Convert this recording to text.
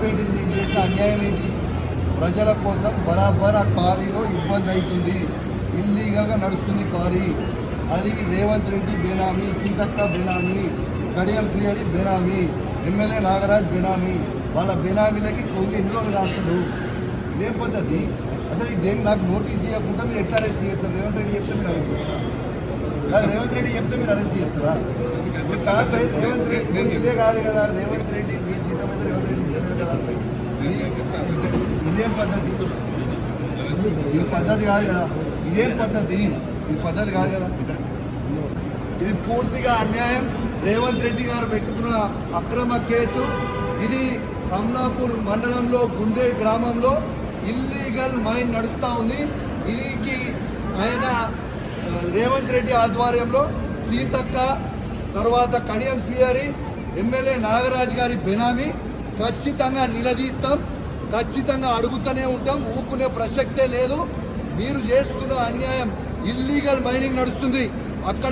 తప్పేంటిది, నీకు చేసిన అన్యాయం ఏంటి? ప్రజల కోసం బరాబర్ ఆ క్వారీలో ఇబ్బంది అవుతుంది, ఇల్లీగల్గా నడుస్తుంది క్వారీ. అది రేవంత్ రెడ్డి బేనామీ, సీతక్క బేనామీ, కడియం శ్రీహరి బేనామీ, ఎమ్మెల్యే నాగరాజ్ బేనామీ. వాళ్ళ బేనామీలకి కొన్ని ఎన్ని రోజులు రాస్తారు? ఇదేం పద్ధతి? అసలు ఇదేం నాకు నోటీస్ ఇవ్వకుండా మీరు ఎట్లా అరెస్ట్ చేస్తారు? రేవంత్ రెడ్డి చెప్తే మీరు అరెస్ట్ చేస్తారా? రేవంత్ రెడ్డి చెప్తే మీరు అరెస్ట్ చేస్తారా? రేవంత్ రెడ్డి ఇదే కాదు కదా, రేవంత్ రెడ్డి మీ జీతం మీద రేవంత్ రెడ్డి ఇస్తలేదు కదా. ఇదేం పద్ధతి? ఇది పద్ధతి కాదు కదా. ఇదేం పద్ధతి? ఇది పద్ధతి కాదు కదా. ఇది పూర్తిగా అన్యాయం. రేవంత్ రెడ్డి గారు పెట్టుకున్న అక్రమ కేసు ఇది. కమలాపూర్ మండలంలో గుండే గ్రామంలో ఇల్లీగల్ మైన్ నడుస్తూ ఉంది. ఇది ఆయన రేవంత్ రెడ్డి ఆధ్వర్యంలో సీతక్క, తర్వాత కడియం శ్రీహరి, ఎమ్మెల్యే నాగరాజ్ గారి బెనామీ. ఖచ్చితంగా నిలదీస్తాం, ఖచ్చితంగా అడుగుతూనే ఉంటాం, ఊరుకునే ప్రసక్తే లేదు. మీరు చేస్తున్న అన్యాయం, ఇల్లీగల్ మైనింగ్ నడుస్తుంది అక్కడ.